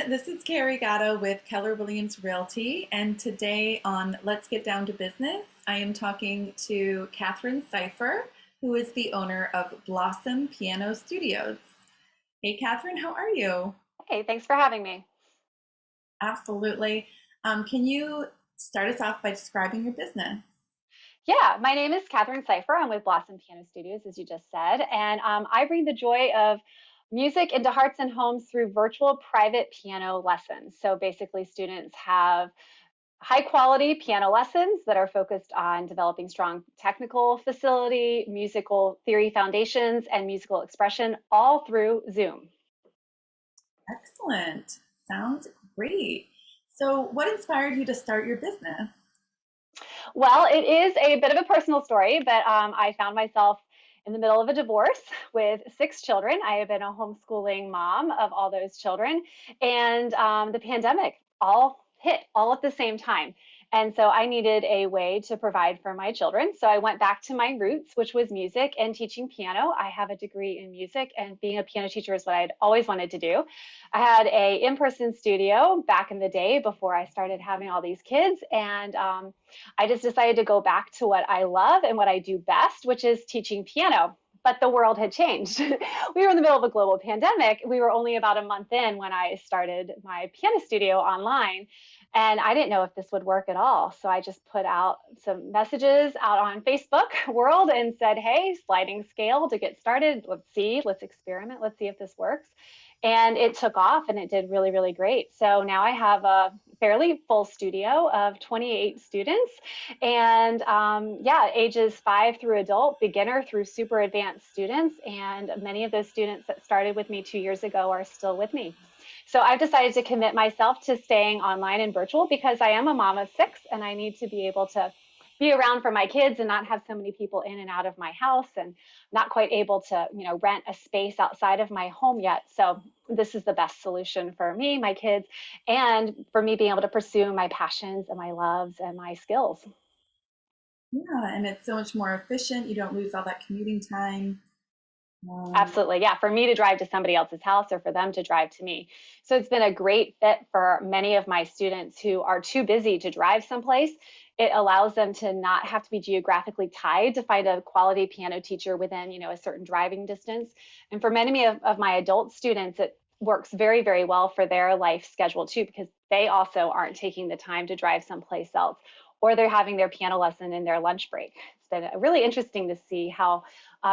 This is Carrie Gatto with Keller Williams Realty, and today on Let's Get Down to Business, I am talking to Catherine Sipher, who is the owner of Blossom Piano Studios. Hey, Catherine, how are you? Hey, thanks for having me. Absolutely. Can you start us off by describing your business? Yeah, my name is Catherine Sipher. I'm with Blossom Piano Studios, as you just said, and I bring the joy of music into hearts and homes through virtual private piano lessons. So basically, students have high quality piano lessons that are focused on developing strong technical facility, musical theory foundations, and musical expression, all through Zoom. Excellent. Sounds great. So, what inspired you to start your business? Well, it is a bit of a personal story, but I found myself in the middle of a divorce with six children. I have been a homeschooling mom of all those children, and the pandemic all hit all at the same time. And so I needed a way to provide for my children. So I went back to my roots, which was music and teaching piano. I have a degree in music, and being a piano teacher is what I'd always wanted to do. I had a in-person studio back in the day before I started having all these kids, and I just decided to go back to what I love and what I do best, which is teaching piano. But the world had changed. We were in the middle of a global pandemic. We were only about a month in when I started my piano studio online. And I didn't know if this would work at all. So I just put out some messages out on Facebook world and said, hey, sliding scale to get started. Let's see, let's experiment. Let's see if this works. And it took off and it did really, really great. So now I have a fairly full studio of 28 students, and yeah, ages 5 through adult, beginner through super advanced students. And many of those students that started with me 2 years ago are still with me. So I've decided to commit myself to staying online and virtual because I am a mom of six and I need to be able to be around for my kids and not have so many people in and out of my house, and not quite able to, rent a space outside of my home yet. So this is the best solution for me, my kids, and for me being able to pursue my passions and my loves and my skills. Yeah, and it's so much more efficient. You don't lose all that commuting time. Um, Absolutely. Yeah. For me to drive to somebody else's house or for them to drive to me. So it's been a great fit for many of my students who are too busy to drive someplace. It allows them to not have to be geographically tied to find a quality piano teacher within, a certain driving distance. And for many of my adult students, it works very, very well for their life schedule too, because they also aren't taking the time to drive someplace else, or they're having their piano lesson in their lunch break. It's been really interesting to see how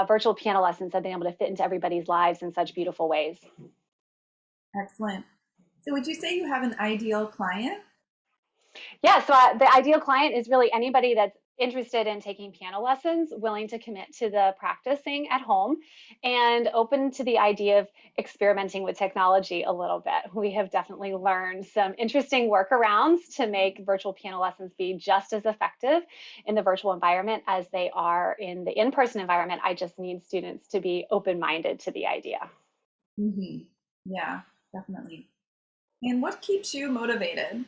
virtual piano lessons have been able to fit into everybody's lives in such beautiful ways. Excellent. So would you say you have an ideal client? Yeah, so the ideal client is really anybody that's interested in taking piano lessons, willing to commit to the practicing at home, and open to the idea of experimenting with technology a little bit. We have definitely learned some interesting workarounds to make virtual piano lessons be just as effective in the virtual environment as they are in the in-person environment. I just need students to be open-minded to the idea. Hmm. Yeah, definitely. And what keeps you motivated?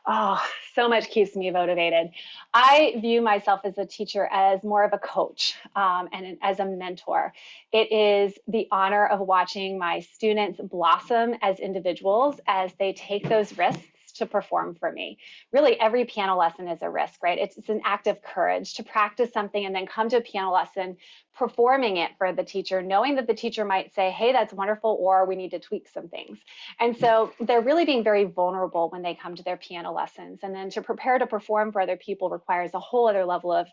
Oh, so much keeps me motivated. I view myself as a teacher as more of a coach, as a mentor. It is the honor of watching my students blossom as individuals as they take those risks to perform for me. Really, every piano lesson is a risk, right? It's an act of courage to practice something and then come to a piano lesson performing it for the teacher, knowing that the teacher might say, hey, that's wonderful, or we need to tweak some things. And so they're really being very vulnerable when they come to their piano lessons. And then to prepare to perform for other people requires a whole other level of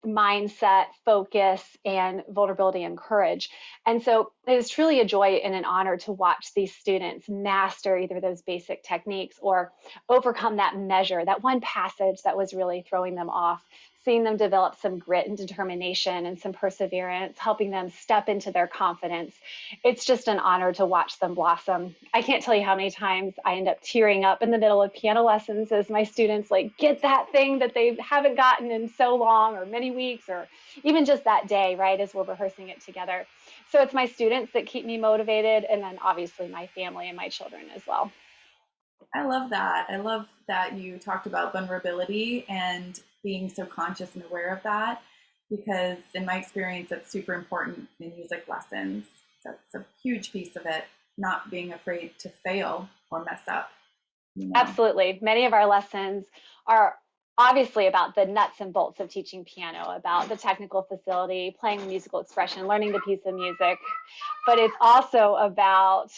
mindset, focus, and vulnerability and courage. And so it is truly a joy and an honor to watch these students master either those basic techniques or overcome that measure, that one passage that was really throwing them off, seeing them develop some grit and determination and some perseverance, helping them step into their confidence. It's just an honor to watch them blossom. I can't tell you how many times I end up tearing up in the middle of piano lessons as my students get that thing that they haven't gotten in so long or many weeks or even just that day, right, as we're rehearsing it together. So it's my students that keep me motivated, and then obviously my family and my children as well. I love that. I love that you talked about vulnerability and being so conscious and aware of that because, in my experience, that's super important in music lessons. That's a huge piece of it. not being afraid to fail or mess up, you know. Absolutely. Many of our lessons are obviously about the nuts and bolts of teaching piano, about the technical facility, playing the musical expression, learning the piece of music, but it's also about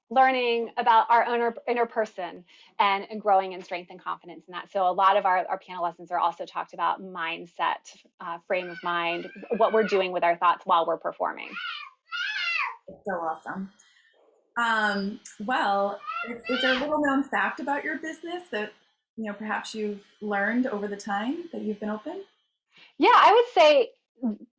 learning about our inner person and growing in strength and confidence in that. So a lot of our piano lessons are also talked about mindset, frame of mind, what we're doing with our thoughts while we're performing. It's so awesome. Well, is there a little known fact about your business that perhaps you've learned over the time that you've been open? Yeah, I would say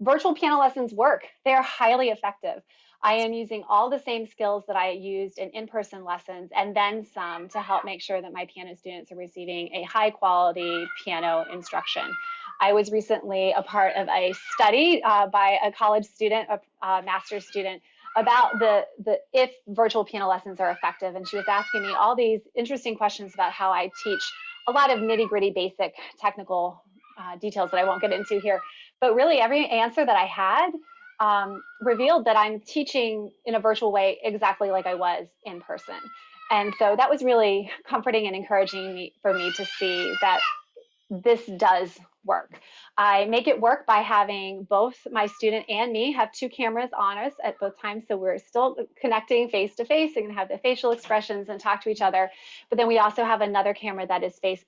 virtual piano lessons work. They are highly effective. I am using all the same skills that I used in person lessons and then some to help make sure that my piano students are receiving a high quality piano instruction. I was recently a part of a study by a college student, a master's student, about the if virtual piano lessons are effective, and she was asking me all these interesting questions about how I teach a lot of nitty gritty basic technical details that I won't get into here. But really, every answer that I had revealed that I'm teaching in a virtual way exactly like I was in person. And so that was really comforting and encouraging for me to see that this does work. I make it work by having both my student and me have two cameras on us at both times. So we're still connecting face to face and have the facial expressions and talk to each other. But then we also have another camera that is faced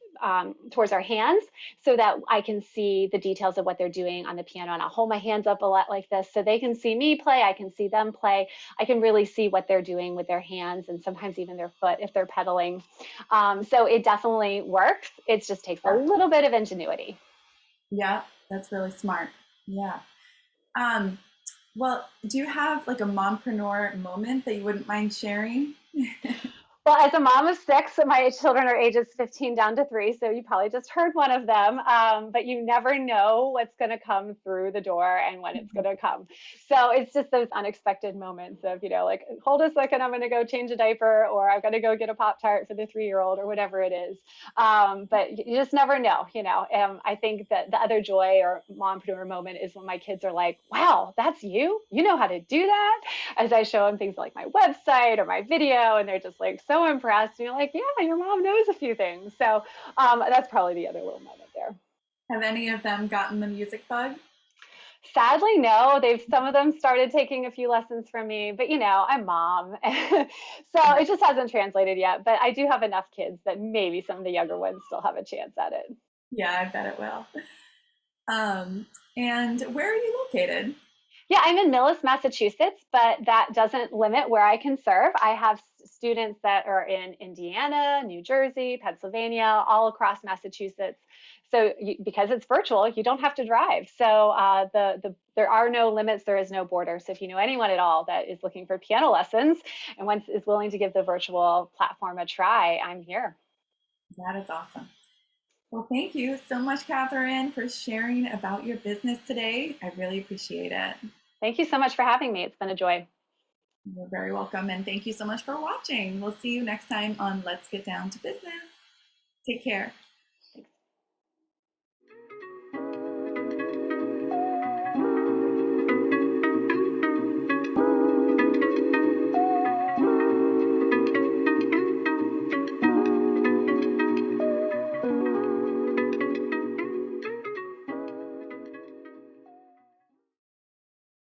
towards our hands so that I can see the details of what they're doing on the piano. And I'll hold my hands up a lot like this so they can see me play. I can see them play. I can really see what they're doing with their hands and sometimes even their foot if they're pedaling. So it definitely works. It just takes a Yeah, little bit of ingenuity. yeah, that's really smart. Yeah. Um, well, do you have like a mompreneur moment that you wouldn't mind sharing? Well, as a mom of six, my children are ages 15 down to 3, so you probably just heard one of them. But you never know what's going to come through the door and when it's going to come. So it's just those unexpected moments of, like, hold a second, I'm going to go change a diaper, or I've got to go get a Pop Tart for the 3-year-old, or whatever it is. But you just never know. I think that the other joy or mompreneur moment is when my kids are like, wow, that's you? You know how to do that? As I show them things like my website or my video, and they're just like so impressed. And you're like, yeah, your mom knows a few things. So that's probably the other little moment there. Have any of them gotten the music bug? Sadly, no. Some of them started taking a few lessons from me, but I'm mom, so it just hasn't translated yet. But I do have enough kids that maybe some of the younger ones still have a chance at it. Yeah, I bet it will. And where are you located? Yeah, I'm in Millis, Massachusetts, but that doesn't limit where I can serve. I have students that are in Indiana, New Jersey, Pennsylvania, all across Massachusetts. So because it's virtual, you don't have to drive. So there are no limits. There is no border. So if you know anyone at all that is looking for piano lessons and is willing to give the virtual platform a try, I'm here. That is awesome. Well, thank you so much, Catherine, for sharing about your business today. I really appreciate it. Thank you so much for having me. It's been a joy. You're very welcome. And thank you so much for watching. We'll see you next time on Let's Get Down to Business. Take care.